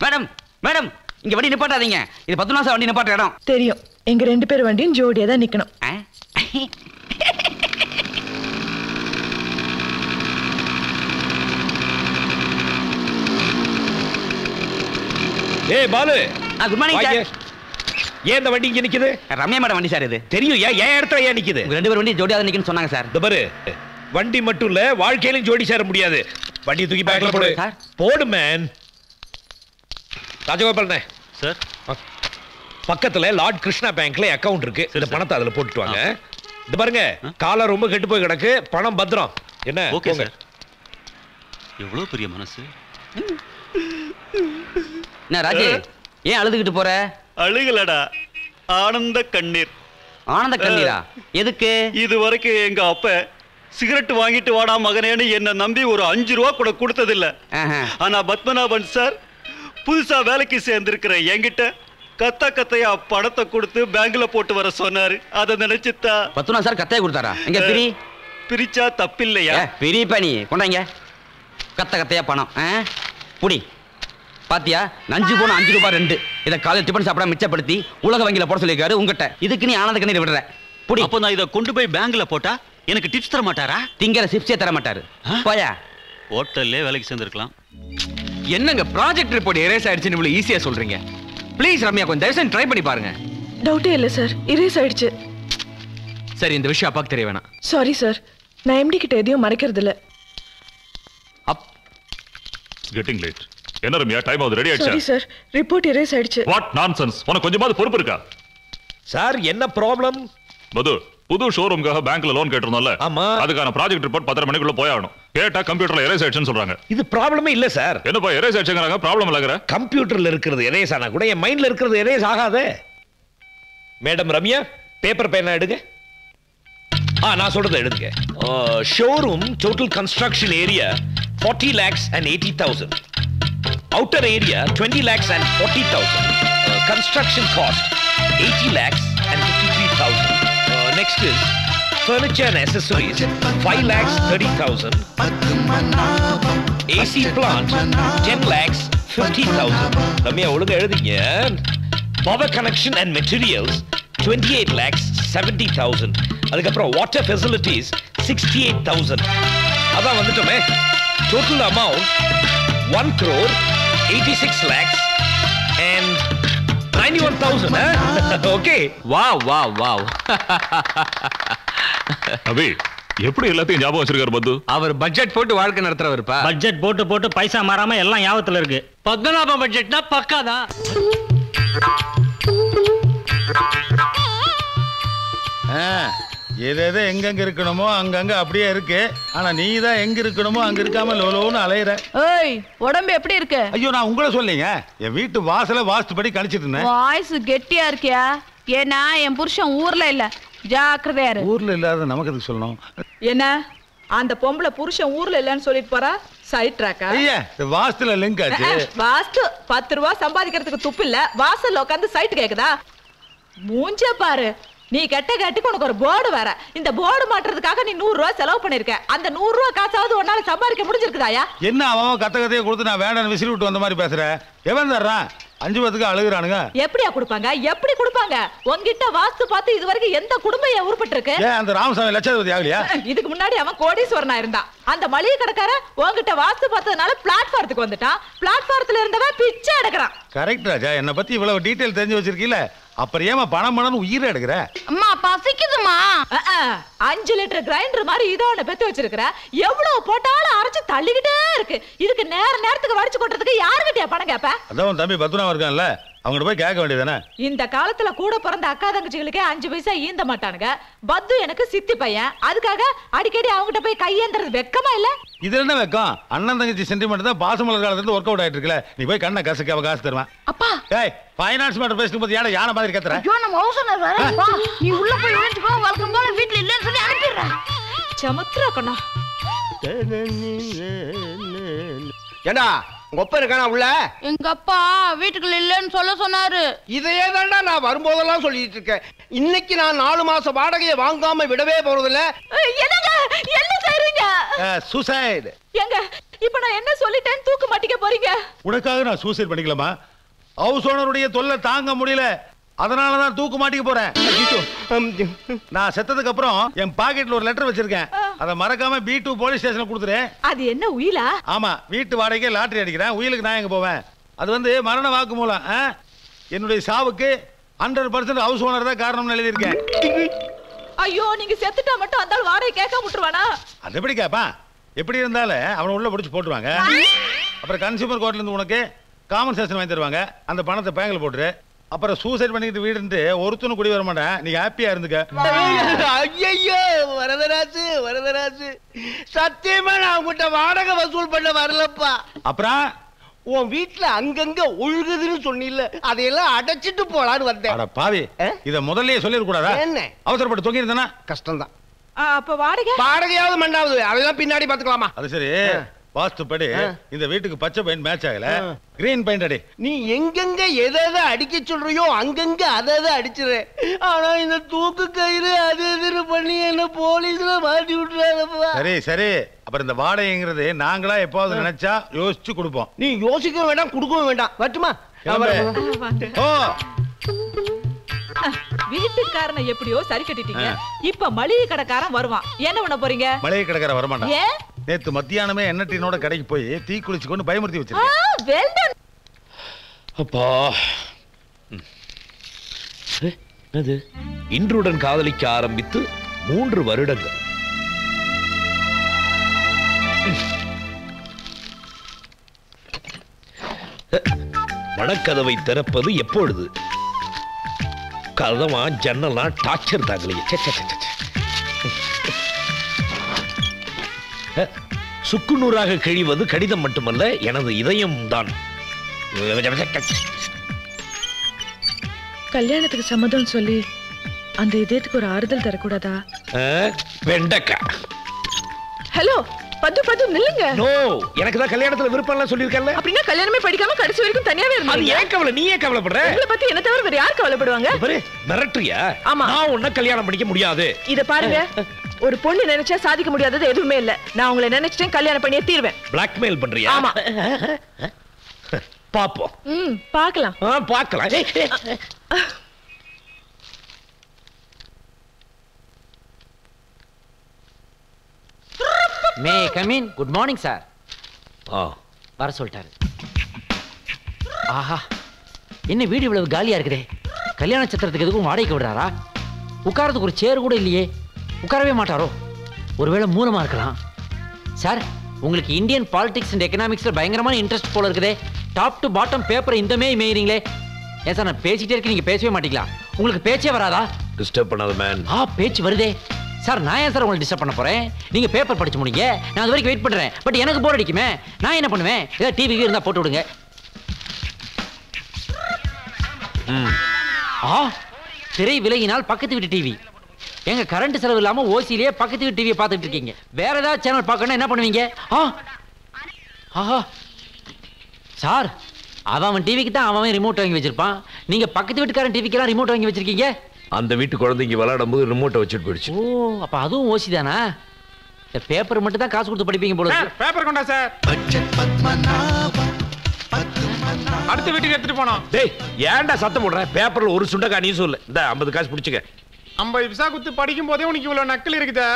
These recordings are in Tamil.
மேடம் மேடம் இங்க வண்டி நிப்பாட்டாதீங்க. இது 10 நாசா வண்டி நிப்பாட்ட இடம். தெரியும். எங்க 2 பேர் வண்டியும் ஜோடியா தான் நிக்கணும். ஏய் பாலு. Good morning sir. ஏன் இந்த வண்டி இங்க நிக்குது? ரம்யா மேடம் வண்டி சார் இது. தெரியும். ஏன் இடத்துல ஏன் நிக்குது? 2 பேர் வண்டி ஜோடியா தான் நிக்குன்னு சொன்னாங்க சார். இந்த பாரு, வண்டி மட்டும் இல்ல வாழ்க்கையிலும் ஜோடி சேர முடியாது. வண்டி தூக்கி பேக்ல போடு. போடு மேன். ராஜகோபால்ண்ணே சார், பக்கத்துல லார்ட் கிருஷ்ணா பேங்க்ல அக்கவுண்ட் இருக்கு. இந்த பணத்தை அதுல போட்டுட்டு வாங்க. இந்த பாருங்க, காலம் ரொம்ப கெட்டு போய் கிடக்கு. பணம் பத்திரம். என்ன? Okay sir. எவ்வளவு பெரிய மனசு. என்ன ராஜு, ஏன் அழுதுகிட்டு போற? அழுகலடா, ஆனந்த கண்ணீர். ஆனந்த கண்ணீரா? எதுக்கு? இது வரைக்கும் எங்க அப்ப சிகரெட் வாங்கிட்டு வாடா மகனேன்னு என்ன நம்பி ஒரு 5 ரூபா கூட கொடுத்ததில்ல. ஆனா பத்மநாபன் சார் புதுசா வேலைக்கு சேர்ந்திருக்கிற என்கிட்ட கத்தையா பணத்தை கொடுத்து பேங்க்ல போட்டு வர சொன்னாரு. அதை நினைச்சுத்தா. பத்துனா சார் கத்தையா கொடுத்தாரா? எங்க பிரி பிரிச்சா தப்பில்லையா? பிரிப்பா நீ கொண்டாங்க. கத்தையா பணம் புடி. பாத்தியா, நஞ்சு போன 5 ரூபாய் 2. இதை காலையில் டிபன் சாப்பிட மிச்சப்படுத்தி உலக வங்கியில போட சொல்லியிருக்காரு. உங்ககிட்ட இதுக்கு நீ ஆனந்த கண்ணீர் விடுற. புடி. அப்போ நான் இதை கொண்டு போய் பேங்க்ல போட்டா எனக்கு டிப்ஸ் தர மாட்டாரா? திங்கிற சிப்ஸே தர மாட்டாரு. போயா. ஹோட்டல்லே வேலைக்கு சேர்ந்திருக்கலாம். என்னங்க ப்ராஜெக்ட் ரிப்போர்ட் எரேஸ் ஆயிடுச்சுன்னு இவ்வளவு ஈஸியா சொல்றீங்க? ப்ளீஸ் ரம்யா, கொஞ்சம் தயவு செஞ்சு ட்ரை பண்ணி பாருங்க. டவுட்டே இல்ல சார், இரேஸ் ஆயிடுச்சு. சரி, இந்த விஷயம் அப்பாக்கு தெரிய வேணாம். சாரி சார், நான் எம்டி கிட்ட எதையும் மறைக்கிறது இல்ல. Getting late. என்ன ரம்யா, டைம் ஆகுது. ரெடி ஆயிடுச்சா? சாரி சார், ரிப்போர்ட் இரேஸ் ஆயிடுச்சு. What nonsense. உனக்கு கொஞ்சமாவது பொறுப்பு இருக்கா? சார் என்ன ப்ராப்ளம்? மது, புது ஷோரூம்காக பேங்க்ல லோன் கேட்டிருந்தோம்ல. ஆமா. அதுக்கான ப்ராஜெக்ட் ரிப்போர்ட் 10:30 மணிக்குள்ள போயாகணும். கேட்டா கம்ப்யூட்டர்ல எரேஸ் ஆயிடுச்சுன்னு சொல்றாங்க. இது ப்ராப்ளமே இல்ல சார். என்னப்பா எரேஸ் ஆயிடுச்சுங்கறாங்க, ப்ராப்ளம் இல்லங்கற? கம்ப்யூட்டர்ல இருக்கிறது எரேஸ் ஆனா கூட என் மைண்ட்ல இருக்கிறது எரேஸ் ஆகாதே. மேடம் ரம்யா, பேப்பர் பேனா எடுங்க. நான் சொல்றதை எழுதுங்க. Showroom total construction area 40 lakhs and 80,000. Outer area 20 lakhs and 40,000. Construction cost 80 lakhs and 53,000. Next is furniture and accessories 5 lakhs 30,000. AC plant 10 lakhs 50,000. Ramya ஒழுங்கா எழுதிங்க. Power connection and materials 28 lakhs 70,000. அதுக்கப்புறம் water facilities 68,000. அதான் வந்துட்டோமே. Total amount 1 crore 86 lakhs and 91,000. Okay. Wow. அபி, எப்படி எல்லாத்தையும் ஞாபகம் வச்சிருக்காரு பத்து? அவர் பட்ஜெட் போட்டு வாழ்க்கை நடத்துறவருப்பா. பட்ஜெட் போட்டு பைசா மாறாம எல்லாம் ஞாபகத்துல இருக்கு. பத்மநாப பட்ஜெட்னா பக்காதான். எது எங்கெங்க இருக்கணுமோ அங்கங்க அப்படியே இருக்கு. ஆனா நீ தான் எங்க இருக்கணுமோ அங்க இருக்காம லோலோன்னு அலையற. ஏய், உடம்பு எப்படி இருக்கு? ஐயோ, நான் உங்களை சொல்லீங்க. என் வீட்டு வாசல வாஸ்துபடி கழிச்சிட்டு இருந்தேன். வாய்ஸ் கெட்டியா இருக்கியா? ஏன்னா என் புருஷன் ஊர்ல இல்ல, ஜாக்கிரதையா இரு. ஊர்ல இல்லாத நமக்கு எதுக்கு சொல்லணும்? என்ன அந்த பொம்பளை புருஷன் ஊர்ல இல்லன்னு சொல்லிட்டு போறா? சைட் ட்ராக்கா? ஐயா, வாஸ்துல லிங்க் ஆச்சு. வாஸ்து 10 ரூபா சம்பாதிக்கிறதுக்கு துப்பு இல்ல, வாசல்ல உட்காந்து சைட் கேக்குதா? மூஞ்ச பாரு. நீ கெட்ட கேட்டுக்கு உனக்கு ஒரு போர்டு வேற. இந்த போர்டு மாட்டுறதுக்காக நீ 100 ரூபா செலவு பண்ணிருக்க. அந்த 100 ரூபா காசாவது உன்னால சம்பாதிக்க முடிஞ்சிருக்குதாயா? என்ன அவன் கத்தையை கொடுத்து நான் வேண்டாம் விசிறி விட்டு வந்த மாதிரி பேசுற? எவன் தர்றான்? 5 பத்துக்கு அழுகுறானுங்க. எப்படியா கொடுப்பாங்க? எப்படி கொடுப்பாங்க? உன்கிட்ட வாஸ்து பார்த்து இது வரைக்கும் எந்த குடும்பம் உருப்பட்டு இருக்கு? அந்த ராமசாமி லட்சாதிபதி ஆகலையா? இதுக்கு முன்னாடி அவன் கோடீஸ்வரனா இருந்தான். அந்த மளிகை கடைக்கார உன்கிட்ட வாஸ்து பார்த்ததுனால பிளாட்ஃபாரத்துக்கு வந்துட்டான். பிளாட்ஃபாரத்துல இருந்தவன் பிச்சை எடுக்கிறான். கரெக்ட் ராஜா, என்ன பத்தி இவ்வளவு டீடைல் தெரிஞ்சு வச்சிருக்கீல. அப்புறம் ஏமா பணம் உயிரை எடுக்கிற? அம்மா பசிக்குதுமா. 5 லிட்டர் கிரைண்டர் மாதிரி இதோ ஒண்ணு பெத்து வச்சிருக்கிற. எவ்வளவு போட்டாலும் அரைச்சு தள்ளிக்கிட்டே இருக்கு. இதுக்கு நேரத்துக்கு வடிச்சு கொட்டுறதுக்கு யாருக்கிட்டயா பணம் கேப்ப? அதான் உன் தம்பி பத்மநாபன் இருக்கான்ல, அவங்ககிட்ட போய் கேட்க வேண்டியதானே? இந்த காலத்துல கூட பிறந்த அக்கா தங்கச்சிகளுக்கே 5 பைசா ஈந்த மாட்டானுங்க. பத்து எனக்கு சித்தி பையன். அதுக்காக அடிக்கடி அவங்ககிட்ட போய் கையேந்திரது வெக்கமா இல்ல? இது என்ன வெக்கம்? அண்ணன் தங்கச்சி சென்டிமெண்ட் தான் பாசமலர் காலத்துல இருந்து ஒர்க் அவுட் ஆயிட்டு இருக்குல. நீ போய் கண்ணை கசக்க அவ காசு தருவான். அப்பா, டேய், ஃபைனான்ஸ் மேட்டர் பேசிட்டு போது யானை மாதிரி கத்துற? ஐயோ, நம்ம ஓசனர் வர. வா, நீ உள்ள போய் விழுந்துக்கோ. வழக்கம் போல வீட்ல இல்லன்னு சொல்லி அனுப்பிடுறேன். சமுத்திரா கண்ணா. ஏண்டா உங்க அப்பா இருக்கானா உள்ள? எங்க அப்பா வீட்டுக்குள்ள இல்லன்னு சொல்ல சொன்னாரு. இதையே தாண்டா நான் வரும்போதெல்லாம் சொல்லிட்டு இருக்கேன். இன்னைக்கு நான் 4 மாச வாடகையை வாங்காம விடவே போறதில்ல. என்ன செய்றீங்க? சூசைட். ஏங்க, இப்ப நான் என்ன சொல்லிட்டேன்னு தூக்கு மாட்டிக்க போறீங்க? உனக்காக நான் சூசைட் பண்ணிக்கலாமா? ஹவுஸ் ஓனருடைய தொல்லை தாங்க முடியல, அதனாலதான் தூக்கு மாட்டிக்க போறேன். நான் செத்ததுக்கு அப்புறம் என் பாக்கெட்ல ஒரு லெட்டர் வச்சிருக்கேன், அதை மறக்காம B2 போலீஸ் ஸ்டேஷன்ல கொடுத்துறேன். அது என்ன உயிலா? ஆமா, வீட்டு வாடகைக்கு லாட்டரி அடிக்கிறேன், உயிலுக்கு நான் எங்க போவேன்? அது வந்து மரண வாக்குமூலம். என்னுடைய சாவுக்கு 100% ஹவுஸ் ஓனர் தான் காரணம்னு எழுதியிருக்கேன். ஐயோ, நீங்க செத்துட்டா மட்டும் அந்த வாடகை கேட்க விட்டுருவானா? அது எப்படி கேப்பா? எப்படி இருந்தாலும் அவனை உள்ள பிடிச்சு போட்டுருவாங்க. அப்புறம் கன்சியூமர் கோர்ட்ல இருந்து உனக்கு காம்பன்சேஷன் வாங்கி தருவாங்க, அந்த பணத்தை பேங்க்ல போட்டுரு. அப்புறம் சூசைட் பண்ணிட்டு வீடு ஒருத்தனும் குடி வர மாட்டேன், நீ ஹாப்பியா இருந்துக்க. ஐயோ வரதராஜு, வரதராஜு, சத்தியமா நான் உங்ககிட்ட வாடகை வசூல் பண்ண வரலப்பா. அப்புறம் உன் வீட்டுல அங்கங்க ஒழுகுதுன்னு சொன்னில்ல, அதையெல்லாம் அடைச்சிட்டு போலான்னு வந்தேன். அட பாவி, இத முதல்லயே சொல்லிருக்க கூடாதா? என்ன அவசரப்பட்டு தொங்கி இருந்தா கஷ்டம் தான். அப்ப வாடகை வாடகையாவது மண்டாவது அதெல்லாம் பின்னாடி பாத்துக்கலாமா? அது சரி, வாஸ்து படி இந்த வீட்டுக்கு பச்சை பெயிண்ட் மேட்ச் ஆகல, கிரீன் பெயிண்ட் அடி. நீ எங்கெங்க எதை அடிக்க சொல்றியோ அங்கங்க அதை அடிச்சிரு. ஆனா இந்த தூக்கு கயிறு அது எதிர பண்ணி என்ன போலீஸ்ல மாட்டி விட்டுறாங்கப்பா. சரி சரி, அப்புறம் இந்த வாடகைங்கிறது நாங்களா எப்பாவது நினைச்சா யோசிச்சு கொடுப்போம். நீ யோசிக்க வேண்டாம், கொடுக்கவும் வேண்டாம். வரட்டுமா? ஓ, வீட்டுக்காரனை எப்படியோ சரி கட்டிட்டீங்க, இப்ப மளிகை கடைக்காரன் வருவான், என்ன பண்ண போறீங்க? மளிகை கடைக்கார வரமாட்டான். ஏன்? நேத்து மத்தியானமே எண்ணெய் டீனோட கடைக்கு போய் தீ குளிச்சு கொண்டு பயமுறுத்தி வச்சிருக்கேன். அப்பா, அது இன்றுடன் காதலிக்க ஆரம்பித்து 3 வருடங்கள். மணக்கதவை திறப்பது எப்பொழுது? கதவா ஜன்னலாம் டார்ச்சர் தாங்கலையே. சுக்குநூறாக கிழிவது கடிதம் மட்டுமல்ல, எனது இதயம் தான். கல்யாணத்துக்கு சம்மதம் சொல்லி அந்த இதயத்துக்கு ஒரு ஆறுதல் தரக்கூடாதா? வெண்டக்கா. ஹலோ, பத்து பத்து நில்லுங்க. நோ, எனக்கு தான் கல்யாணத்துல விருப்பம் எல்லாம் சொல்லிருக்கேன்ல. அப்படின்னா கல்யாணமே படிக்காம கடைசி வரைக்கும் தனியாவே அது இருந்தீங்க. ஏன் கவலை? நீ ஏன் கவலைப்படுற? உங்களை பத்தி என்ன தவிர வேற யார் கவலைப்படுவாங்க? பாரு, மிரட்டுறியா? ஆமா. நான் உன்னை கல்யாணம் பண்ணிக்க முடியாது. இத பாருங்க, ஒரு பொண்ணு நினைச்சா சாதிக்க முடியாதது எதுவுமே இல்ல. நான் உங்களை நினைச்சிட்டேன், கல்யாணம் பண்ணியே தீர்வேன். பிளாக்மெயில் பண்றியா? ஆமா. பாப்போம். பார்க்கலாம். பார்க்கலாம். May come in. Good morning sir. வர சொல்லிட்டாரு. ஆஹா, என்ன வீடு இவ்வளவு காலியா இருக்குதே. கல்யாண சத்திரத்துக்கு எதுக்கும் வாடகைக்கு விடுறாரா? உட்காரத்துக்கு ஒரு சேர் கூட இல்லையே. உட்காரவே மாட்டாரோ? ஒருவேளை மூலமா இருக்கலாம். சார், உங்களுக்கு இந்தியன் பாலிடிக்ஸ் அண்ட் எக்கனாமிக்ஸ்ல பயங்கரமான இன்ட்ரெஸ்ட் போல இருக்குதே. டாப் டு பாட்டம் பேப்பர் இந்த மேய்றீங்களே. ஏன் சார், நான் பேசிட்டே இருக்கேன், நீங்க பேசவே மாட்டீங்களா? உங்களுக்கு பேச்சே வராதா? டிஸ்டர்ப் பண்ணாத மேன். பேச்சு வருதே. சார், நான் ஏன் சார் உங்களை டிஸ்டர்ப் பண்ண போறேன்? நீங்க பேப்பர் படிச்சு முடிங்க, நான் அது வரைக்கும் வெயிட் பண்றேன். பட் எனக்கு போர் அடிக்குமே, நான் என்ன பண்ணுவேன்? ஏதாவது டிவி இருந்தா போட்டு விடுங்க. திரை விலகினால் பக்கத்து வீட்டு டிவி. எங்க கரண்ட் செலவு இல்லாம ஓசிலேயே பக்கத்து வீட்டு டிவியை பார்த்துட்டு இருக்கீங்க. வேற ஏதாவது சேனல் பார்க்கணும் என்ன பண்ணுவீங்க? சார், அவன் டிவிக்கு தான் அவன் ரிமோட் வாங்கி வச்சிருப்பான். நீங்க பக்கத்து வீட்டுக்காரன் டிவிக்கெல்லாம் ரிமோட் வாங்கி வச்சிருக்கீங்க. அந்த வீட்டு குழந்தைங்க விளையாடும் போது ரிமோட்டை வச்சுட்டு போயிடுச்சு. ஓ, அப்ப அதுவும் ஓசி தானா? பேப்பர் மட்டும் தான் காசு கொடுத்து படிப்பீங்க போல. பேப்பர் கொண்டா சார். அடுத்த வீட்டுக்கு எடுத்துட்டு போனோம். டேய், ஏன்டா சத்தம் போடுற? பேப்பர்ல ஒரு சுண்டக்கா நியூஸ் இல்ல. இந்த 50 காசு பிடிச்சுக்க. 50 பைசா குத்து படிக்கும் போதே உனக்கு இவ்வளவு நக்கல் இருக்குதா?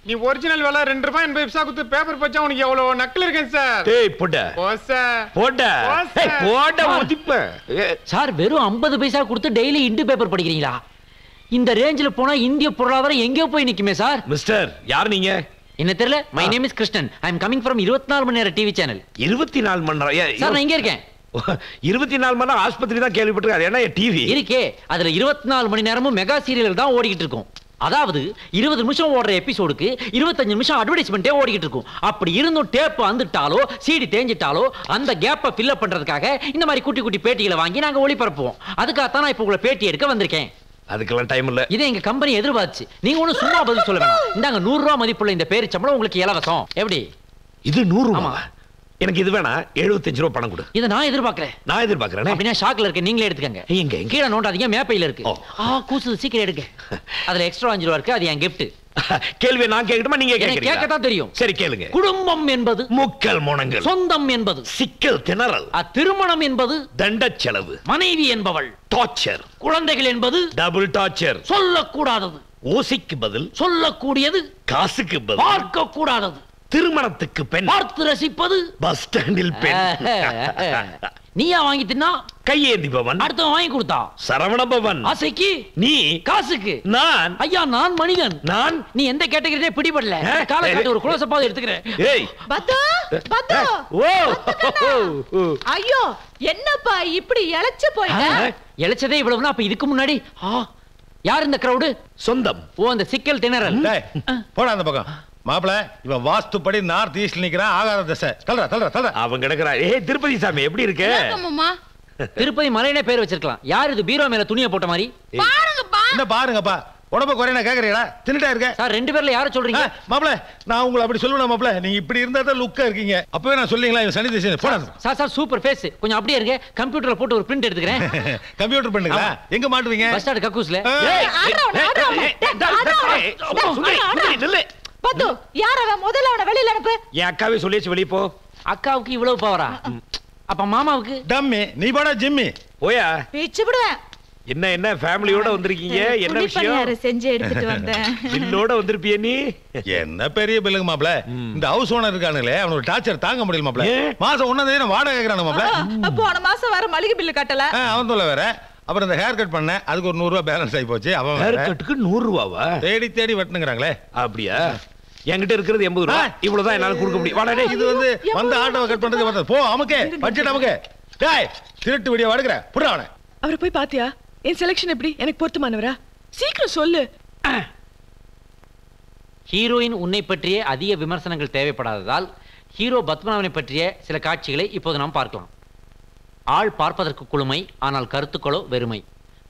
நீ ஒரிஜினல் விலை 2 ரூபாய் 80 பைசா குத்து பேப்பர் படிச்சா உனக்கு எவ்வளவு நக்கல் இருக்கேன் சார். டேய் போடா. போடா. போடா முதிப்ப. சார், வெறும் 50 பைசா கொடுத்து டெய்லி இந்து பேப்பர் படிக்கிறீங்களா? இந்த ரேஞ்சில போனா இந்திய பொருளாதாரம் எங்கேயோ போய் நிக்குமே சார். மிஸ்டர், யார் நீங்க? என்ன தெரியல. My name is Krishnan. I am coming from 24 மணி நேர டிவி சேனல். 24 மணி நேரம்? சார், நான் இங்க இருக்கேன். 24 மணி நேரம் ஆஸ்பத்திரி தான் கேள்விப்பட்டிருக்காரு. என்ன டிவி இருக்கே, அதுல 24 மணி நேரமும் மெகா சீரியல் தான் ஓடிக்கிட்டு இருக்கும். அதாவது 20 நிமிஷம் ஓடுற எபிசோடுக்கு 25 நிமிஷம் அட்வர்டைஸ்மெண்ட்டே ஓடிக்கிட்டு இருக்கும். அப்படி இருந்தும் டேப் வந்துட்டாலோ சீடி தேஞ்சிட்டாலோ அந்த கேப்பை ஃபில் பண்றதுக்காக இந்த மாதிரி குட்டி குட்டி பேட்டிகளை வாங்கி நாங்க ஒளிபரப்புவோம். அதுக்காகத்தான் நான் இப்ப உங்களை பேட்டி எடுக்க வந்திருக்கேன். அதுக்கெல்லாம் டைம் இல்ல. இதை எங்க கம்பெனி எதிர்பார்த்து நீங்க ஒன்னும் சும்மா பதில் சொல்ல வேணாம். இந்தாங்க 100 ரூபாய் மதிப்புள்ள இந்த பேரு சம்பளம் உங்களுக்கு இலவசம். எப்படி? இது 100 ரூபாய்? எனக்கு இது வேணா, 75 ரூபாய் பணம் கொடு. இதை நான் எதிர்பார்க்கிறேன். நான் எதிர்பார்க்கிறேன். அப்படின்னா ஷாக்ல இருக்க நீங்களே எடுத்துக்கங்க. எங்க கீழே நோண்டாதீங்க, மேப்பையில இருக்கு. கூசுது, சீக்கிரம் எடுங்க. அதுல எக்ஸ்ட்ரா 5 ரூபாய் இருக்கு, அது என் கிஃப்ட். கேள்வி நான் கேட்கட்டுமா நீங்க எனக்கு கேட்கத்தான் தெரியும். சரி கேளுங்க. குடும்பம் என்பது முக்கல் முனங்கள், சொந்தம் என்பது சிக்கல் திணறல், திருமணம் என்பது தண்ட செலவு, மனைவி என்பவள் டார்ச்சர், குழந்தைகள் என்பது டபுள் டார்ச்சர், சொல்லக்கூடாதது ஓசைக்கு பதில் சொல்லக்கூடியது, காசுக்கு பதில் பார்க்க கூடாதது, திருமணத்துக்கு பெண் பார்த்து ரசிப்பது, பஸ் ஸ்டாண்டில் பெண், நீயா வாங்கி தின்னா கையேந்திபவன், அடுத்தவன் வாங்கி கொடுத்தா சரவணபவன், ஆசைக்கு நீ, காசுக்கு நான். ஐயா நான் மனிதன். நான் நீ எந்த கேட்டகரியே பிடிபடல. காலை காட்டி ஒரு குளோசப்பாவது எடுத்துக்கிறேன். ஏய் பத்து பத்து ஓ ஐயோ என்னப்பா இப்படி இளைச்சு போயிட்ட? இளைச்சதே இவ்வளவுனா அப்ப இதுக்கு முன்னாடி யார் இந்த கிரவுடு? சொந்தம். ஓ அந்த சிக்கல் திணறல். போடா அந்த பக்கம். மாப்பிள இவன் வாஸ்துப்படி நார்த் ஈஸ்ட்ல நிக்கிறான். ஆகாத திசை. தல்றா அவன் கிடக்குறா. திருப்பதி சாமி எப்படி இருக்கு? திருப்பதி மலைனே பேர் வச்சிருக்கலாம். யார் இது பீரோ மேல துணியை போட்ட மாதிரி? பாருங்கப்பா. என்ன பாருங்கப்பா? உடம்ப குறையனா கேக்குறீங்களா? தின்னுட்டா இருக்க சார். ரெண்டு பேர்ல யாரை சொல்றீங்க? மாப்பிள நான் உங்களை அப்படி சொல்லுவேன் மாப்பிள. நீங்க இப்படி இருந்தா தான் லுக்கா இருக்கீங்க. அப்பவே நான் சொல்லிங்களா இவன் சனி திசை. போடா சார். Super face. கொஞ்சம் அப்படியே இருங்க. கம்ப்யூட்டர்ல போட்டு ஒரு பிரிண்ட் எடுத்துக்கிறேன். கம்ப்யூட்டர் பண்ணுங்களா? எங்க மாட்டுவீங்க? Bus stand கக்கூஸ்ல. பத்து யார் அவன்? முதல்ல அவனை வெளியில அனுப்பு. என் அக்காவே சொல்லிச்சு வெளிய போ. அக்காவுக்கு இவ்வளவு பவரா? அப்ப மாமாவுக்கு? டம்மி நீ போடா ஜிம்மி. போயா பிச்சு விடுவேன். என்ன ஃபேமிலியோட வந்திருக்கீங்க? என்ன விஷயம்? செஞ்சு எடுத்துட்டு வந்தேன். பில்லோட வந்திருப்பிய நீ? என்ன பெரிய பில்லுங்க மாப்ள. இந்த ஹவுஸ் ஓனர் இருக்கானுங்களே அவனோட டார்ச்சர் தாங்க முடியல மாப்ள. மாசம் 1 தேதி வாடகை கேக்குறானு மாப்ள. போன மாசம் வர மளிகை பில்லு கட்டல. அவன் சொல்ல வேற. அப்புறம் இந்த ஹேர் கட் பண்ண அதுக்கு ஒரு 100 ரூபாய் பேலன்ஸ் ஆகி போச்சு. அவன் ஹேர் கட்டுக்கு 100 ரூபாவா? தேடி வெட்டணுங்கறாங்களே. அப்படியா? என்கிட்ட இருக்கிறது 80 ரூபாய். இவ்வளவுதான் என்னால கொடுக்க முடியும். வாடா டேய். இது வந்து ஆட்டோவை கட் பண்றதுக்கு வந்தது. போ அமுக்கே பட்ஜெட் அமுக்கே. டேய் திருட்டு வீடியோ வடுக்குற. புறா அவனை. அவரை போய் பாத்தியா? என் செலக்ஷன் எப்படி? எனக்கு பொருத்தமானவரா? சீக்கிரம் சொல்லு. ஹீரோயின் உன்னை பற்றிய அதிக விமர்சனங்கள் தேவைப்படாததால் ஹீரோ பத்மநாபனை பற்றிய சில காட்சிகளை இப்போது நாம் பார்க்கலாம். ஆள் பார்ப்பதற்கு குளுமை, ஆனால் கருத்துக்களோ வெறுமை.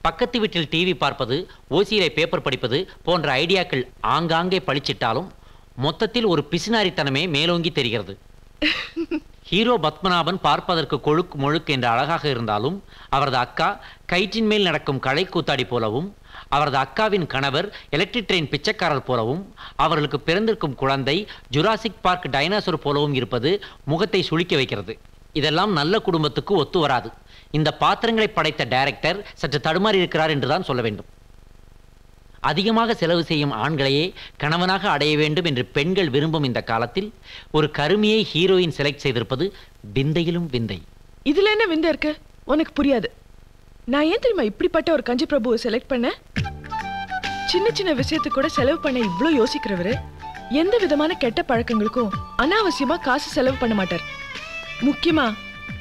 பக்கத்து வீட்டில் டிவி பார்ப்பது, ஓசியிலே பேப்பர் படிப்பது போன்ற ஐடியாக்கள் ஆங்காங்கே பளிச்சிட்டாலும் மொத்தத்தில் ஒரு பிசினாரித்தனமே மேலோங்கி தெரிகிறது. ஹீரோ பத்மநாபன் பார்ப்பதற்கு கொழுக்கு மொழுக்கு என்ற அழகாக இருந்தாலும் அவரது அக்கா கயிற்றின் மேல் நடக்கும் களை கூத்தாடி போலவும், அவரது அக்காவின் கணவர் எலக்ட்ரிக் ட்ரெயின் பிச்சைக்காரர் போலவும், அவர்களுக்கு பிறந்திருக்கும் குழந்தை ஜுராசிக் பார்க் டைனோசர் போலவும் இருப்பது முகத்தை சுளிக்க வைக்கிறது. இதெல்லாம் நல்ல குடும்பத்துக்கு ஒத்து வராது. இந்த பாத்திரங்களை படைத்த டைரக்டர் சற்று தடுமாறி இருக்கிறார் என்றுதான் சொல்ல வேண்டும். அதிகமாக செலவு செய்யும் ஆண்களையே கணவனாக அடைய வேண்டும் என்று பெண்கள் விரும்பும் இந்த காலத்தில் ஒரு கருமியை ஹீரோயின் செலக்ட் செய்திருப்பது விந்தையிலும் விந்தை. இதுல என்ன விந்தை இருக்கு? உனக்கு புரியாது. நான் ஏன் தெரியுமா இப்படிப்பட்ட ஒரு கஞ்சி பிரபுவை செலக்ட் பண்ண? சின்ன விஷயத்துக்கு கூட செலவு பண்ண இவ்ளோ யோசிக்கிறவரு எந்த விதமான கெட்ட பழக்கங்களுக்கும் அனாவசியமா காசு செலவு பண்ண மாட்டார். முக்கியமா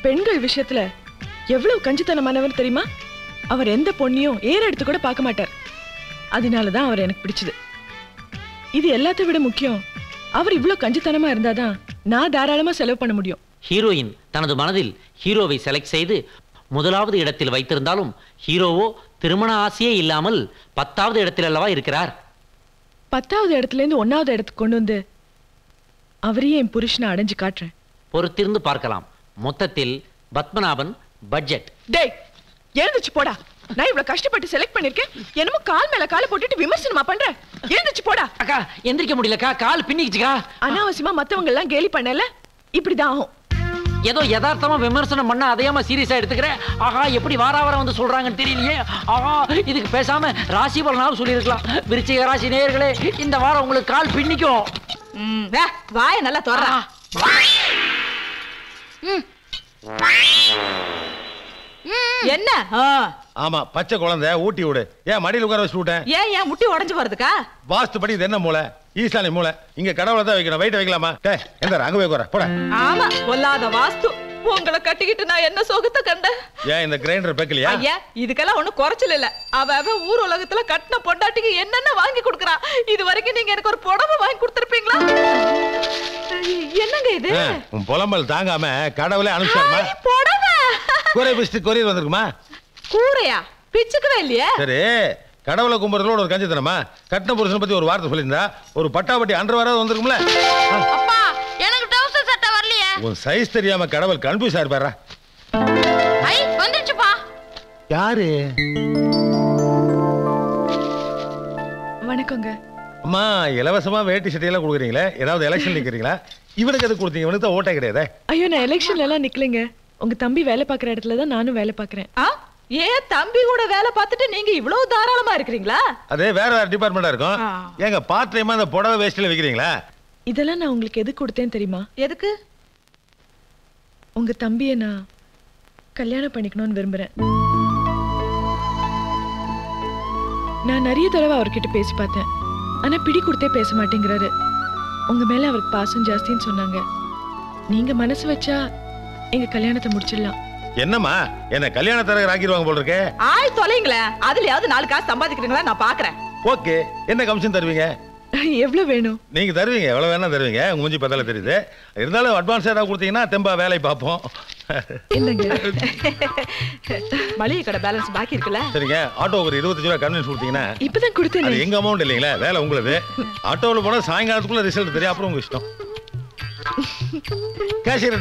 பெண்கள் விஷயத்துல எவ்வளவு கஞ்சித்தனமானவர் தெரியுமா? அவர் எந்த பொண்ணையும் ஏற எடுத்து கூட பார்க்க மாட்டார். அதனாலதான் அவர் எனக்கு பிடிச்சது. இது எல்லாத்தை விட முக்கியம், அவர் இவ்வளவு கஞ்சித்தனமா இருந்தாதான் நான் தாராளமா செலவு பண்ண முடியும். ஹீரோயின் தனது மனதில் ஹீரோவை செலக்ட் செய்து முதலாவது இடத்தில் வைத்திருந்தாலும் ஹீரோவோ திருமண ஆசையே இல்லாமல் 10வது இடத்தில் அல்லவா இருக்கிறார். 10வது இடத்துல இருந்து 1வது இடத்துக்கு கொண்டு வந்து அவரையே என் புருஷனை அடைஞ்சு காட்டுறேன். பொறுத்திருந்து பார்க்கலாம். மொத்தத்தில் பத்மநாபன் பட்ஜெட். டேய் எழுந்துச்சு போடா. நான் இவ்வளவு கஷ்டப்பட்டு செலக்ட் பண்ணிருக்கேன், என்னமோ கால் மேல காலை போட்டுட்டு விமர்சனமா பண்ற. எழுந்துச்சு போடா. அக்கா எந்திரிக்க முடியலக்கா, கால் பின்னிக்குச்சுக்கா. அனாவசியமா மத்தவங்க எல்லாம் கேலி பண்ணல, இப்படிதான் ஆகும். ஏதோ யதார்த்தமா விமர்சனம் பண்ண அதையாம சீரியஸா எடுத்துக்கிறேன். ஆஹா எப்படி வாரம் வந்து சொல்றாங்கன்னு தெரியலையே. ஆஹா இதுக்கு பேசாம ராசி பலனாவும் சொல்லியிருக்கலாம். விருச்சிக ராசி நேயர்களே, இந்த வாரம் உங்களுக்கு கால் பின்னிக்கும். வாய நல்லா தொடரா. என்ன? ஆமா பச்சை குழந்தை ஊட்டி விடு. ஏன் மடியில் உட்கார வச்சு விட்டேன்? ஏன் முட்டி உடைஞ்சு வருதுக்கா? வாஸ்துபடி இது என்ன மூளை? ஈசானி மூளை. இங்க கடவுளை தான் வைக்கணும். வெயிட் வைக்கலாமா? எந்த அங்க போய் உட்கார போட. ஆமா பொல்லாத வாஸ்து. உங்களை கட்டிக்கிட்டு நான் என்ன சோகத்தை கண்டேன். ஏன் இந்த கிரைண்டர் பெக்கலையா? ஐயா இதுக்கெல்லாம் ஒண்ணும் குறைச்சல் இல்ல. அவ ஊர் உலகத்துல கட்டின பொண்டாட்டிக்கு என்னென்ன வாங்கி கொடுக்கறா. இது வரைக்கும் நீங்க எனக்கு ஒரு புடவை வாங்கி கொடுத்திருப்பீங்களா? என்னங்க இது? உன் புலம்பல் தாங்காம கடவுளே அனுப்பிச்சாருமா. புடவை கூரை பிஸ்ட் கொரியர் வந்திருக்குமா? கூரையா? பிச்சுக்கவே இல்லையே. சரி கடவுளை கும்புறதோட ஒரு கஞ்சி தரமா? கட்டின புருஷனை பத்தி ஒரு வார்த்தை சொல்லியிருந்தா ஒரு பட்டாபட்டி அண்டர்வேராவது வந்திருக்கும்ல. அப்பா எனக்கு டவுசர் சட்டை வரலையே. உன் சைஸ் தெரியாம கடவுள் கன்ஃபியூஸ் ஆயிருப்பாரா? ஐ வந்துருச்சுப்பா. யாரு? வணக்கங்க. அம்மா இலவசமா வேட்டி சட்டையெல்லாம் கொடுக்குறீங்களே, ஏதாவது எலெக்ஷன் நிக்கிறீங்களா? இவனுக்கு எது கொடுத்தீங்க? இவனுக்கு தான் ஓட்டே கிடையாது. ஐயோ, நான் எலெக்ஷன்ல எல்லாம் நிக்கலைங்க. உங்க தம்பி வேலை பார்க்குற இடத்துல தான் நானும் வேலை பார்க்குறேன். ஏன் தம்பி கூட வேலை பார்த்துட்டு நீங்க இவ்வளவு தாராளமா இருக்கிறீங்களா? அதே வேற டிபார்ட்மெண்டா இருக்கும். ஏங்க பார்ட் டைமா அந்த புடவை வேஷ்டில வைக்கிறீங்களா? இதெல்லாம் நான் உங்களுக்கு எது கொடுத்தேன் தெரியுமா? எதுக்கு? உங்க தம்பியை நான் கல்யாணம் பண்ணிக்கணும்னு விரும்புறேன். நான் நிறைய தடவை அவர்கிட்ட பேசி பார்த்தேன். ஆனா பிடி கொடுத்தே பேச மாட்டேங்கிறாரு. உங்க மேல அவருக்கு பாசம் ஜாஸ்தின்னு சொன்னாங்க. நீங்க மனசு வச்சா எங்க கல்யாணத்தை முடிச்சிடலாம். என்னம்மா என்ன கல்யாண தரகர் ஆக்கிடுவாங்க போல இருக்கே. ஆய் தொலைங்களே, அதுலயாவது 4 காசு சம்பாதிக்கிறீங்களா நான் பாக்குறேன். ஓகே, என்ன கமிஷன் தருவீங்க? எவ்வளவு வேணும்? நீங்க தருவீங்க, எவ்வளவு வேணா தருவீங்க. உங்க மூஞ்சி பார்த்தாலே தெரியுது. இருந்தாலும் அட்வான்ஸ் ஏதாவது கொடுத்தீங்கன்னா தெம்பா வேலை பார்ப்போம். மளிகை கடை பேலன்ஸ் பாக்கி இருக்குல்ல? சரிங்க, ஆட்டோ ஒரு 25 ரூபாய் கன்வீன்ஸ் கொடுத்தீங்கன்னா. இப்பதான் கொடுத்தேன். அது எங்க அமௌண்ட் இல்லைங்களா, வேலை உங்களுது. ஆட்டோவில் போனா சாயங்காலத்துக்குள்ள ரிசல்ட் தெரியும், அப்புறம் உங்க இஷ்டம். கேஷியர்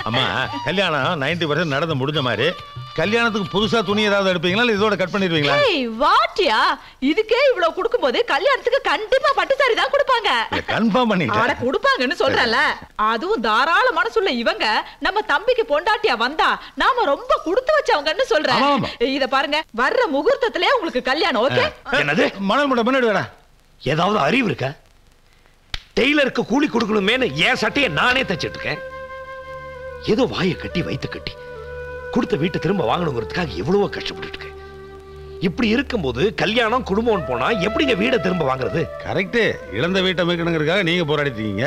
அம்மா கல்யாணம் 90% நடந்து முடிஞ்ச மாதிரி கல்யாணத்துக்கு புதுசா துணி ஏதாவது எடுப்பீங்களா இல்ல இதோட கட் பண்ணிடுவீங்களா? வாட்டியா, இதுக்கே இவ்வளவு கொடுக்கும்போது கல்யாணத்துக்கு கண்டிப்பா பட்டு சாரி தான் கொடுப்பாங்க. கன்ஃபார்ம் பண்ணிட்டேன். அட கொடுப்பாங்கன்னு சொல்றல. அதுவும் தாராள மனசுள்ள இவங்க நம்ம தம்பிக்கு பொண்டாட்டியா வந்தா நாம ரொம்ப கொடுத்து வச்சவங்கன்னு சொல்றேன். இத பாருங்க, வர்ற முகூர்த்தத்திலே உங்களுக்கு கல்யாணம். ஓகே? என்னது மணல் முட்டை முன்னாடி வேடா. ஏதாவது அறிவு இருக்கா? டெய்லருக்கு கூலி கொடுக்கணுமேனு என் சட்டையை நானே தச்சிட்டு இருக்கேன். ஏதோ வாயை கட்டி வயிற்று கட்டி கொடுத்த வீட்டை திரும்ப வாங்கணுங்கிறதுக்காக எவ்வளவோ கஷ்டப்பட்டு இருக்கேன். இப்படி இருக்கும்போது கல்யாணம் குடும்பம் போனா எப்படிங்க வீடை திரும்ப வாங்குறது? கரெக்ட். இழந்த வீட்டை மீட்கணுங்கிறதுக்காக நீங்க போராடிட்டீங்க.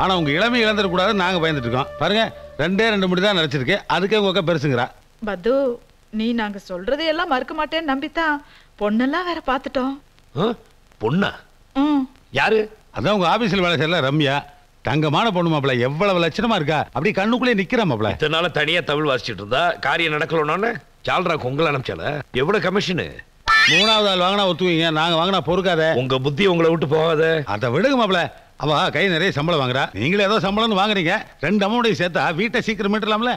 ஆனா உங்க இளமை இழந்துடக்கூடாது நாங்க பயந்துட்டு இருக்கோம். பாருங்க, 2 முடி தான் நினைச்சிருக்கு, அதுக்கே உங்க பெருசுங்கிறா. பத்து, நீ நாங்க சொல்றதை எல்லாம் மறுக்க மாட்டேன்னு நம்பித்தான் பொண்ணெல்லாம் வேற பாத்துட்டோம். பொண்ணா? யாரு? அதான் உங்க ஆபீஸ்ல வேலை செய்யல ரம்யா. தங்கமான பொண்ணு மாப்பிள்ள, எவ்வளவு லட்சணமா இருக்கா, அப்படி கண்ணுக்குள்ளே நிக்கிற மாப்பிள்ள. இதனால தனியா தமிழ் வாசிச்சுட்டு இருந்தா காரியம் நடக்கலன்னு சால்ரா உங்களை அனுப்பிச்சால. எவ்வளவு கமிஷனு? 3வது ஆள் வாங்கினா ஒத்துவீங்க, நாங்க வாங்கினா பொறுக்காத. உங்க புத்தி உங்களை விட்டு போகாத. அதை விடுங்க மாப்பிள்ள. அவ கை நிறைய சம்பளம் வாங்குறா, நீங்களே ஏதோ சம்பளம்னு வாங்குறீங்க. 2 அமௌண்டையும் சேர்த்தா வீட்டை சீக்கிரம் மீட்டலாம்ல.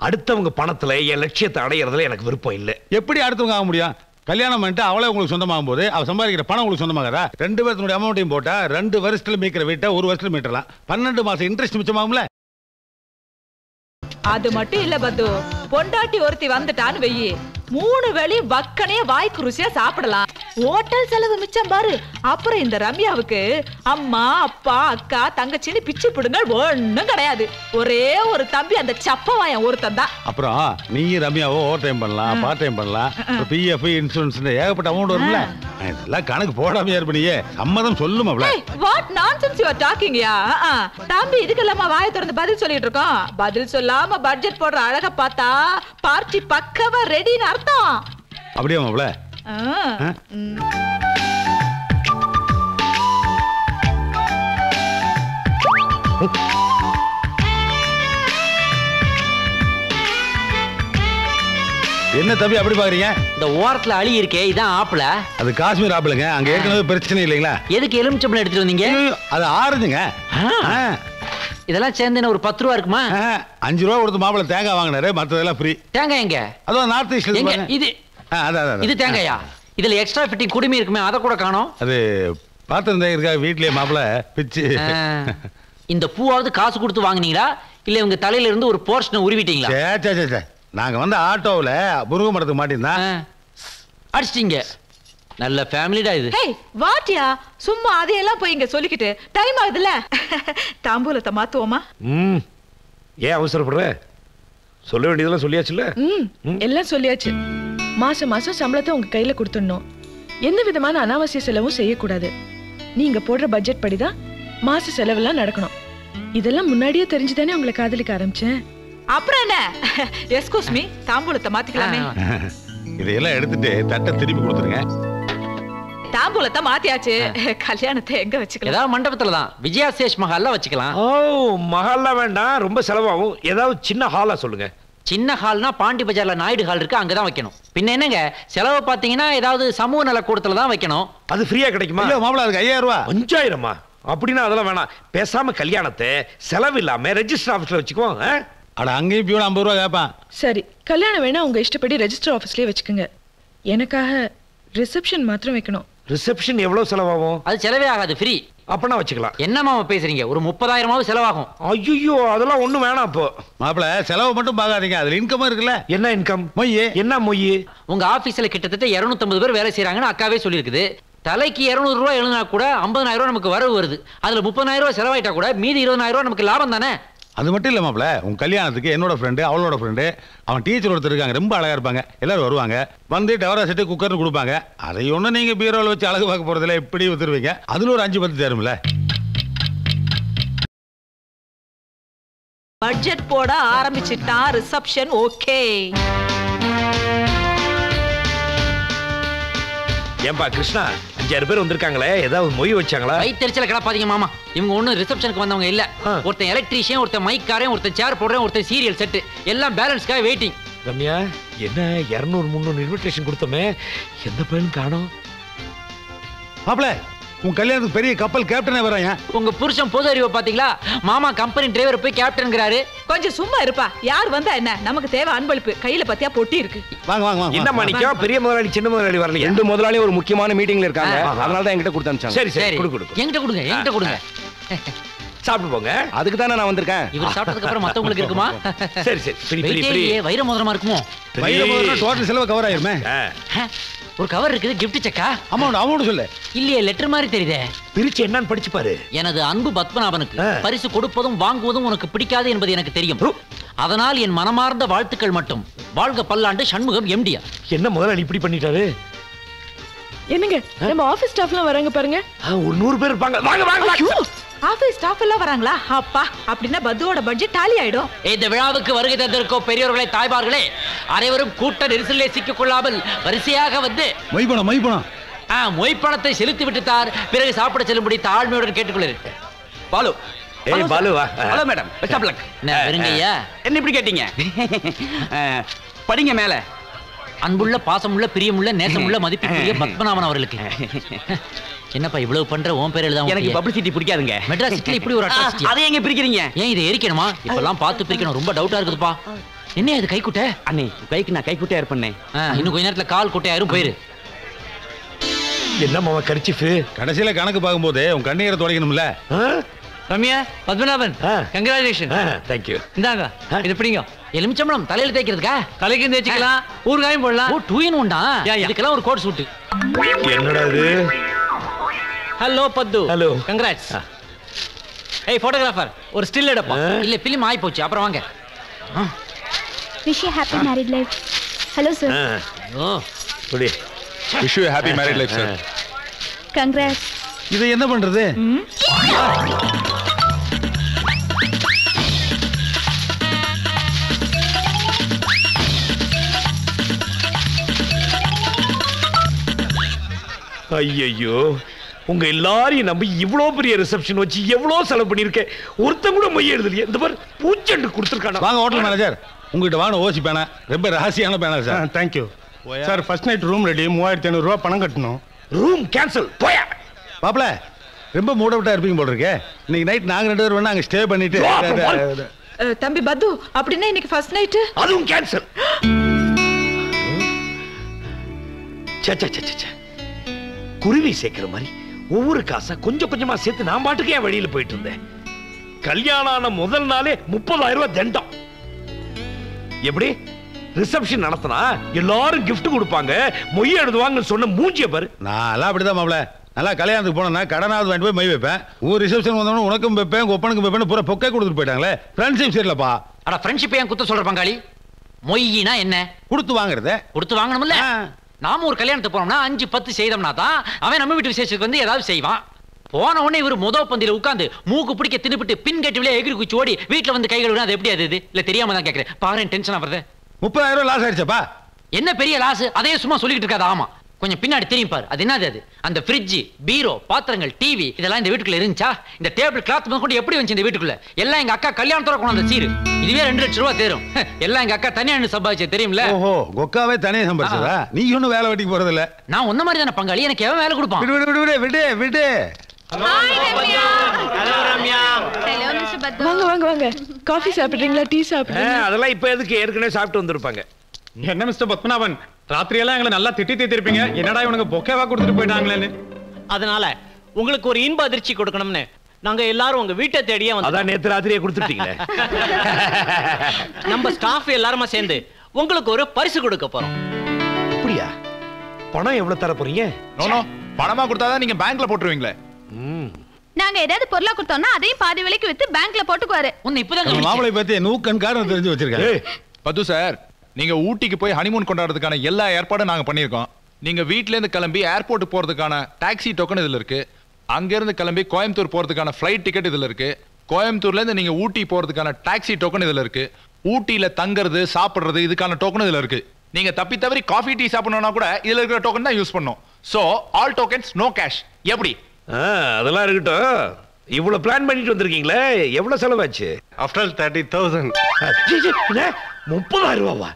அடுத்தவங்க பணத்துல என் லட்சியத்தை அடையறதுல எனக்கு விருப்பம் இல்லை. எப்படி அடுத்தவங்க ஆக முடியும்? கல்யாணம் பண்ணிட்டு அவளே உங்களுக்கு சொந்தமாகும் போது அவ சம்பாதிக்கிற பணம் உங்களுக்கு சொந்தமாகறா. 2 பேருடைய அமௌண்ட்டையும் போட்டா 2 வருஷத்துல மீக்கிற வீட்டை 1 வருஷத்துல மீட்டலாம். 12 மாசம் இன்ட்ரெஸ்ட் மிச்சமாகும்ல. அது மட்டும் இல்ல பத்து, பொண்டாட்டி ஒருத்தி வந்துட்டான்னு வெயி 3 வேளை வக்கனே வாய்க்கு ருசியா சாப்பிடலாம். ஹோட்டல் செலவு மிச்சம் பாரு. அப்புறம் இந்த ரம்யாவுக்கு அம்மா அப்பா அக்கா தங்கச்சின்னு பிச்சு பிடுங்க ஒண்ணும் கிடையாது. ஒரே ஒரு தம்பி, அந்த சப்பவாயன் ஒருத்தன் தான். அப்புறம் நீ ரம்யாவோ ஓவர் டைம் பண்ணலாம், பார்ட் டைம் பண்ணலாம், பிஎஃப் இன்சூரன்ஸ் ஏகப்பட்ட அமௌண்ட் வரும்ல. இதெல்லாம் கணக்கு போடாமையா இருப்பீங்க. சம்மதம் சொல்லுமாப்ல. What nonsense you are talking யா? தம்பி இதுக்கெல்லாமா வாயை திறந்து பதில் சொல்லிட்டு இருக்கோம்? பதில் சொல்லாம பட்ஜெட் போடுற அழக பார்த்தா பார்ட்டி பக்கவா ரெடின்னு அர்த்தம். அப்படியே மாப்ள. என்ன தம்பி அப்படி பாக்குறீங்க? இந்த ஓரத்துல அழி இருக்கே, இதான் ஆப்பிள. அது காஷ்மீர் ஆப்பிளுங்க. அங்க ஏற்கனவே பிரச்சனை இல்லைங்களா? எதுக்கு எலுமிச்சம்பழம் எடுத்துட்டு வந்தீங்க? அது ஆறுதுங்க. இதெல்லாம் சேர்ந்து ஒரு 10 ரூபா இருக்குமா? 5 ரூபா கொடுத்து மாப்பிள தேங்காய் வாங்கினாரு, மத்ததெல்லாம் ஃப்ரீ. தேங்காய் எங்க? அதோ நார்த் ஈஸ்ட்ல இது. இது தேங்காயா? இதுல எக்ஸ்ட்ரா ஃபிட்டிங் குடுமி இருக்குமே, அத கூட காணோம். அது பாத்திரம் இருக்கா வீட்லயே மாப்பிள பிச்சு. இந்த பூவாவது காசு கொடுத்து வாங்குனீங்களா இல்ல இவங்க தலையில இருந்து ஒரு போர்ஷனை உருவிட்டீங்களா? சே நாங்க வந்து ஆட்டோவுல முருங்கை மரத்துக்கு மாட்டிருந்தா அடிச்சிட்டீங்க. நல்ல ஃபேமிலிடா இது. ஹே வாட்டியா, சும்மா அதையெல்லாம் போய் இங்க சொல்லிக்கிட்டு டைம் ஆகுதுல்ல. தாம்பூலத்தை மாத்துவோமா? ஏன் அவசரப்படுற? சொல்ல வேண்டியதெல்லாம் சொல்லியாச்சுல்ல? எல்லாம் சொல்லியாச்சு. மாசம் மாசம் சம்பளத்தை உங்க கையில கொடுத்துடணும். எந்த விதமான அனாவசிய செலவும் செய்யக்கூடாது. நீங்க போடுற பட்ஜெட் படிதான் மாச செலவெல்லாம் நடக்கணும். இதெல்லாம் முன்னாடியே தெரிஞ்சுதானே உங்களை காதலிக்க ஆரம்பிச்சேன். அப்புறம் என்ன? எஸ்கூஸ் மீ, தாம்பூலத்தை மாத்திக்கலாமே. இதையெல்லாம் எடுத்துட்டு தட்டை திருப்பி கொடுத்துருங்க. தாம்பூலத்தை மாத்தியாச்சு, கல்யாணத்தை எங்க வச்சுக்கலாம்? ஏதாவது மண்டபத்துல தான், விஜயா சேஷ் மஹால்ல வச்சுக்கலாம். ஓ மஹால்ல வேண்டாம், ரொம்ப செலவாகும். ஏதாவது சின்ன ஹாலா சொல்லுங்க. சின்ன ஹால்னா பாண்டி பஜார்ல நாயுடு ஹால் இருக்கு, அங்கதான் வைக்கணும். பின்ன என்னங்க செலவு பாத்தீங்கன்னா ஏதாவது சமூக நல கூடத்துல தான் வைக்கணும். அது ஃப்ரீயா கிடைக்குமா? இல்ல மாப்பிள, அதுக்கு 5000 ரூபாய். 5000மா? அப்படின்னா அதெல்லாம் வேணாம். பேசாம கல்யாணத்தை செலவு இல்லாம ரெஜிஸ்டர் ஆபீஸ்ல வச்சுக்குவோம். அட அங்கேயும் பியூன் 50 ரூபாய் கேட்பான். சரி, கல்யாணம் வேணா உங்க இஷ்டப்படி ரெஜிஸ்டர் ஆபீஸ்லயே வச்சுக்கோங்க. எனக்காக ரிசப்ஷன் மாத்திரம் வைக்கணும். ரிசப்ஷன் எவ்வளவு செலவாகும்? அது செலவே ஆகாது, ஃப்ரீ. அப்பனா வச்சுக்கலாம். என்ன மாமா பேசுறீங்க? ஒரு 30,000 செலவாகும். ஐயோ, அதெல்லாம் ஒண்ணும் வேணாம். அப்போ மாப்பிள செலவு மட்டும் பார்க்காதீங்க, அதுல இன்கம் இருக்குல்ல. என்ன இன்கம்? மொய்யே. என்ன மொய்யே? உங்க ஆபீஸ்ல கிட்டத்தட்ட 250 பேர் வேலை செய்யறாங்கன்னு அக்காவே சொல்லியிருக்குது. தலைக்கு 200 ரூபாய் எழுதினா கூட 50,000 நமக்கு வரவு வருது. அதுல 30,000 செலவாயிட்டா கூட மீதி 20,000 நமக்கு லாபம் தானே. அது மட்டும் இல்ல மாப்பிள, உங்க கல்யாணத்துக்கு என்னோட ஃப்ரெண்டு, அவளோட ஃப்ரெண்டு, அவன் டீச்சர் ஒருத்தர் இருக்காங்க, ரொம்ப அழகா இருப்பாங்க. எல்லாரும் வருவாங்க, வந்து டவரா செட்டு குக்கர்னு கொடுப்பாங்க. அதை ஒண்ணு நீங்க பீரோல வச்சு அழகு பார்க்க போறதுல எப்படி வித்துருவீங்க? அதுல ஒரு 5-10 தேரும்ல. பட்ஜெட் போட ஆரம்பிச்சிட்டான். Reception okay. ஏன்பா கிருஷ்ணா, 5-6 பேர் வந்திருக்காங்களே, ஏதாவது மொய் வச்சாங்களா? வயிற்றுச்சல கிடப்பாதீங்க மாமா. இவங்க ஒன்றும் ரிசப்ஷனுக்கு வந்தவங்க இல்ல. ஒருத்தன் எலக்ட்ரீஷியன், ஒருத்தன் மைக்காரன், ஒருத்தன் சேர் போடுறேன், ஒருத்தன் சீரியல் செட்டு, எல்லாம் பேலன்ஸ்க்காக வெயிட்டிங். ரம்யா, என்ன 200-300 இன்விடேஷன் கொடுத்தோமே, எந்த பையனும் காணோம். மாப்பிள, உன் கல்யாணத்துக்கு பெரிய கப்பல் கேப்டனே வராங்க. உங்க புருஷன் பொது அறிவை பாத்தீங்களா? மாமா கம்பெனி டிரைவர் போய் கேப்டன்ங்கறாரு. கொஞ்சம் சும்மா இருப்பா. யார் வந்தா என்ன, நமக்கு தேவை அன்பளிப்பு. கையில பத்தியா பொட்டி இருக்கு. வாங்க வாங்க வாங்க. என்ன மாணிக்கம், பெரிய முதலாளி சின்ன முதலாளி வரலையா? ரெண்டு முதலாளி ஒரு முக்கியமான மீட்டிங்ல இருக்காங்க, அதனால தான் என்கிட்ட கொடுத்து அனுப்பிச்சாங்க. சரி சரி, கொடு கொடு. என்கிட்ட கொடுங்க, என்கிட்ட கொடுங்க. சாப்பிட்டு போங்க. அதுக்கு தானே நான் வந்திருக்கேன். இவர் சாப்பிட்டதுக்கு அப்புறம் மத்தவங்களுக்கு இருக்குமா? சரி சரி, ஃப்ரீ ஃப்ரீ ஃப்ரீ. வைர மோதிரமா இருக்குமோ? வைர மோதிரம் டோட்டல் செலவு கவர் ஆயிருமே. ஒரு கவர் இருக்குது, கிஃப்ட் செக்கா. அமௌண்ட் சொல்லு. இல்லையே, லெட்டர் மாதிரி தெரியுதே. பிரிச்சு என்னன்னு படிச்சு பாரு. எனது அன்பு பத்மநாபனுக்கு பரிசு கொடுப்பதும் வாங்குவதும் உனக்கு பிடிக்காது என்பது எனக்கு தெரியும். அதனால் என் மனமார்ந்த வாழ்த்துக்கள் மட்டும். வாழ்க பல்லாண்டு சண்முகம் எம்டிஆர். என்ன முதலாளி இப்படி பண்ணிட்டாரு? என்னங்க, நம்ம ஆபீஸ் ஸ்டாஃப்லாம் வராங்க பாருங்க. ஒரு 100 பேர் இருப்பாங்க. வாங்க வாங்க. ஆபீஸ் ஸ்டாஃப் எல்லாம் வராங்களா? அப்பா, அப்படின்னா பத்துவோட பட்ஜெட் டாலி ஆயிடும். இந்த விழாவுக்கு வருகை தந்திருக்கோம் பெரியோர்களே, தாய்மார்களே, அனைவரும் கூட்ட நெரிசலே சிக்கிக் கொள்ளாமல் வரிசையாக வந்து மொய்ப்பணத்தை செலுத்தி விட்டுத்தார். பிறகு சாப்பிட செல்லும்படி தாழ்மையுடன் கேட்டுக்கொள்கிறேன். பாலு, பாலு வா. Hello madam, best of luck. வெறுங்கய்யா, என்ன இப்படி கேட்டீங்க? படிங்க மேல. அன்புள்ள, பாசமுள்ள, பிரியமுள்ள, நேசமுள்ள, மதிப்புக்குரிய பத்மநாபன் அவர்களுக்கு. என்னப்பா இவ்வளவு பண்ற? உன் பேர் எழுதாம? எனக்கு பப்ளிசிட்டி பிடிக்காதுங்க. மெட்ராஸ் சிட்டில இப்படி ஒரு அட்ராசிட்டி. அதை எங்க பிரிக்கிறீங்க? ஏன் இதை எரிக்கணுமா? இப்பெல்லாம் பார்த்து பிரிக்கணும், ரொம்ப டவுட்டா இருக்குதுப்பா. என்ன இது கைக்குட்டை? அண்ணே, பைக்கு நான் கைக்குட்டையா இருப்பேன். இன்னும் கொஞ்ச நேரத்துல கால் குட்டையாயிரும், போயிரு. என்ன மாமா கர்ச்சீஃப்? கடைசியில கணக்கு பார்க்கும்போது உன் கண்ணீரை துடைக்கணும்ல. Ramya, Padmanabhan, congratulation. Thank you. இந்தாங்க, இது பிடிங்க. எலுமிச்சம்பழம் தலையில தேய்க்கிறதுக்கா? தலைக்கு தேய்ச்சிக்கலாம், ஊறுகாயும் போடலாம். 2 in 1 தான். இதுக்கெல்லாம் ஒரு கோட் சூட். என்னடா இது? ஹலோ பத்து. Hello, congrats. ஏய் போட்டோகிராஃபர், ஒரு ஸ்டில் எடுப்பா. இல்ல ஃபிலிம் ஆயி போச்சு, அப்புறம் வாங்க. Wish you happy married life. Hello sir. குடி. Wish you happy married life sir. Congrats. இது என்ன பண்றது? ஐயோ, உங்க எல்லாரையும் நம்பி இவ்வளவு பெரிய ரிசப்ஷன் வச்சு எவ்வளவு செலவு பண்ணிருக்கேன். ஒருத்தன் கூட மொய் எழுதலையே. இந்த பார், பூச்செண்டு கொடுத்துருக்காங்க. வாங்க ஹோட்டல் மேனேஜர், உங்ககிட்ட வாங்க ஓசி பேனா, ரொம்ப ரகசியமான பேனா sir. Thank you sir. First night room ready, 3500 ரூபாய் பணம் கட்டணும். Room cancel. போயா பாப்பல, ரொம்ப மூட் அவுட்டா இருப்பீங்க போல இருக்கே. இன்னைக்கு நைட் நாங்க 2 பேர் வேணா அங்க ஸ்டே பண்ணிட்டு. தம்பி பத்து, அப்படின்னா இன்னைக்கு ஃபர்ஸ்ட் நைட் அதுவும் கேன்சல். குருவி சேர்க்கிற மாதிரி ஒவ்வொரு காசா கொஞ்சம் கொஞ்சமா சேர்த்து நான் பாட்டுக்கே என் வழியில போயிட்டு இருந்தேன். கல்யாணம் ஆன முதல் நாளே 30,000 ரூபாய் தண்டம். எப்படி ரிசப்ஷன் நடத்தினா எல்லாரும் கிஃப்ட் கொடுப்பாங்க, மொய் எழுதுவாங்கன்னு சொன்ன மூஞ்சிய பாரு. நான் எல்லாம் அப்படிதான் மாப்ள. நல்லா கல்யாணத்துக்கு போனா கடனாவது வாங்கிட்டு போய் மை வைப்பேன். ஒரு ரிசப்ஷன் வந்தவன உனக்கும் வைப்பேன், உங்க ஒப்பனுக்கும் வைப்பேன், பூரா பொக்கே கொடுத்துட்டு போயிட்டாங்களே. ஃப்ரெண்ட்ஷிப் சரியில்லப்பா. அட ஃப்ரெண்ட்ஷிப் ஏன் குத்த சொல்ற பங்காளி? மொய்யினா என்ன? கொடுத்து வாங்குறத. கொடுத்து வாங்கணும்ல. நாம ஒரு கல்யாணத்துக்கு போனோம்னா 5-10 செய்தோம்னா தான் அவன் நம்ம வீட்டு விசேஷத்துக்கு வந்து ஏதாவது செய்வான். போன உடனே இவர் முதல் பந்தியில உட்கார்ந்து மூக்கு பிடிக்க தின்னுபிட்டு பின் கட்டிவிலே எகிரி குச்சி ஓடி வீட்டுல வந்து கை கழுவினா அது எப்படி? அது இல்ல தெரியாம தான் கேட்கிறேன். பாரு டென்ஷன் ஆகுறது. 30,000 லாஸ் ஆயிடுச்சப்பா. என்ன பெரிய லாஸ்? அதே சும்மா சொல்லிட்டு இருக்காது. ஆமா, கொஞ்சம் பின்னாடி தெரியும் பாரு. அது என்னது? அது அந்த ஃப்ரிட்ஜ், பீரோ, பாத்திரங்கள், டிவி இதெல்லாம் இந்த வீட்டுக்குள்ள இருந்துச்சா? இந்த டேபிள் கிளாத் கொண்டு எப்படி வந்து இந்த வீட்டுக்குள்ள? எல்லாம் எங்க அக்கா கல்யாணத்தோட கொண்டு வந்த சீரு. இதுவே 2 லட்சம் ரூபாய் தேரும். எல்லாம் எங்க அக்கா தனியா சம்பாதிச்சு தெரியும்ல. ஓஹோ, கொக்காவே தனியா சம்பாதிச்சதா? நீ ஒன்னும் வேலை வெட்டிக்கு போறது இல்ல. நான் ஒன்ன மாதிரி தானே பங்காளி, எனக்கு எவன் வேலை கொடுப்பான்? விடு விடு விடு விடு விடு. வாங்க வாங்க வாங்க. காஃபி சாப்பிடுறீங்களா, டீ சாப்பிடுறீங்களா? அதெல்லாம் இப்ப எதுக்கு, ஏற்கனவே சாப்பிட்டு வந்திருப்பாங்க. என்ன மிஸ்டர் பத்மநாபன், ராத்திரியெல்லாம் எங்களை நல்லா திட்டி தீர்த்திருப்பீங்க. என்னடா இவனுக்கு பொக்கேவா கொடுத்துட்டு போயிட்டாங்களேன்னு. அதனால உங்களுக்கு ஒரு இன்ப அதிர்ச்சி கொடுக்கணும்னு நாங்க எல்லாரும் உங்க வீட்டை தேடியே வந்து. அதான் நேத்து ராத்திரியே கொடுத்துட்டீங்களே. நம்ம ஸ்டாஃப் எல்லாருமா சேர்ந்து உங்களுக்கு ஒரு பரிசு கொடுக்க போறோம். அப்படியா? பணம் எவ்வளவு தர போறீங்க? நோ பணமா கொடுத்தாதான் நீங்க பேங்க்ல போட்டுருவீங்களே. நாங்க ஏதாவது பொருளா கொடுத்தோம்னா அதையும் பாதி விலைக்கு வித்து பேங்க்ல போட்டுக்குவாரு. உன்னை இப்பதான் மாப்பிளை பத்தி நூக்கன் காரணம் தெரிஞ்சு வச்சிருக்காரு. பத்து சார், நீங்க ஊட்டிக்கு போய் ஹனிமூன் கொண்டாடுறதுக்கான எல்லா ஏற்பாடும் நாங்க பண்ணிருக்கோம். நீங்க வீட்ல இருந்து கிளம்பி ஏர்போர்ட் போறதுக்கான டாக்ஸி டோக்கன் இதுல இருக்கு. அங்க இருந்து கிளம்பி கோயம்புத்தூர் போறதுக்கான ஃளைட் டிக்கெட் இதுல இருக்கு. கோயம்புத்தூர்ல இருந்து நீங்க ஊட்டி போறதுக்கான டாக்ஸி டோக்கன் இதுல இருக்கு. ஊட்டியில தங்குறது சாப்பிடுறது இதுக்கான டோக்கன் இதுல இருக்கு. நீங்க தப்பி தவறி காஃபி டீ சாப்பிடணும்னா கூட இதுல இருக்கிற டோக்கன் தான் யூஸ் பண்ணணும். So all tokens no cash. எப்படி? அதெல்லாம் இருக்கட்டும். இவ்வளவு பிளான் பண்ணிட்டு வந்திருக்கீங்களே, எவ்வளவு செலவாச்சு? ஆஃப்டர் 30,000. 30,000 ரூபாவா?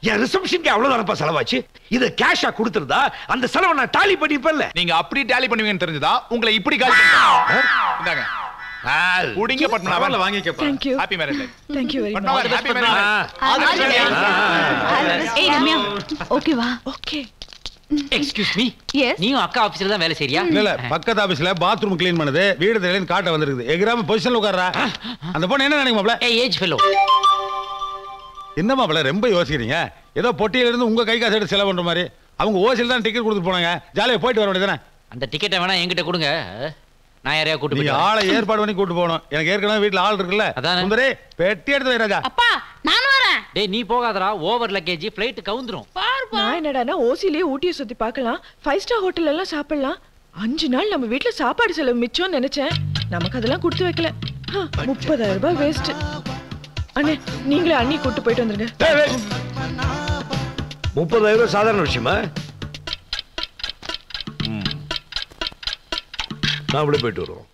என் ரிசப்ஷனுக்கு அவ்வளவுதானப்பா செலவாச்சு. இத கேஷா கொடுத்திருந்தா அந்த செலவை நான் டாலி பண்ணிப்பேன்ல. நீங்க அப்படி டாலி பண்ணுவீங்கன்னு தெரிஞ்சதா உங்களை இப்படி காலி பண்ணுங்க. இந்தாங்க. புடிங்க பட்மநாபன் வாங்கிக்கப்பா. Thank you. Happy marriage life. Thank you very much. Padmanabhan happy marriage life. ஏய் ரம்யா ஓகேவா? ஓகே. Excuse me. எஸ். நீயும் அக்கா ஆபீஸ்ல தான் வேலை செய்றியா? இல்ல பக்கத்து ஆபீஸ்ல பாத்ரூம் க்ளீன் பண்ணுது. வீடு தெளின்னு காட்ட வந்திருக்குது. எகிராம பொசிஷன்ல உட்கார்றா. அந்த பொண்ணு என்ன நினைக்கும் மாப்ள? ஏய் ஏஜ் ஃபெலோ. என்ன மாப்ள ரொம்ப யோசிக்கிறீங்க? ஏதோ பொட்டியில இருந்து உங்க கை காசு எடுத்து செலவு பண்ற மாதிரி. அவங்க ஓசில தான் டிக்கெட் கொடுத்து போனாங்க. ஜாலியா போயிட்டு வர வேண்டியதானே. அந்த டிக்கெட்டை வேணா என்கிட்ட கொடுங்க. நான் யாரையா கூட்டி நீ போய் ஆளை ஏற்பாடு பண்ணி கூட்டி போகணும். எனக்கு ஏற்கனவே வீட்ல ஆள் இருக்குல்ல. சுந்தரே பெட்டி எடுத்து வை ராஜா. அப்பா நான் வரேன். டேய் நீ போகாதடா. ஓவர் லக்கேஜ் ஃளைட் கவுந்துரும். நான் என்னடானா ஓசிலேயே ஊட்டியை சுத்தி பார்க்கலாம். 5 ஸ்டார் ஹோட்டல் எல்லாம் சாப்பிடலாம். 5 நாள் நம்ம வீட்ல சாப்பாடு செலவு மிச்சம்னு நினைச்சேன். நமக்கு அதெல்லாம் கொடுத்து வைக்கல. 30,000 ரூபாய் வேஸ்ட். அண்ணே நீங்களே அண்ணி கூட்டு போயிட்டு வந்துருங்க. 30,000 சாதாரண விஷயமா? நான் அப்படியே போயிட்டு வருவோம்.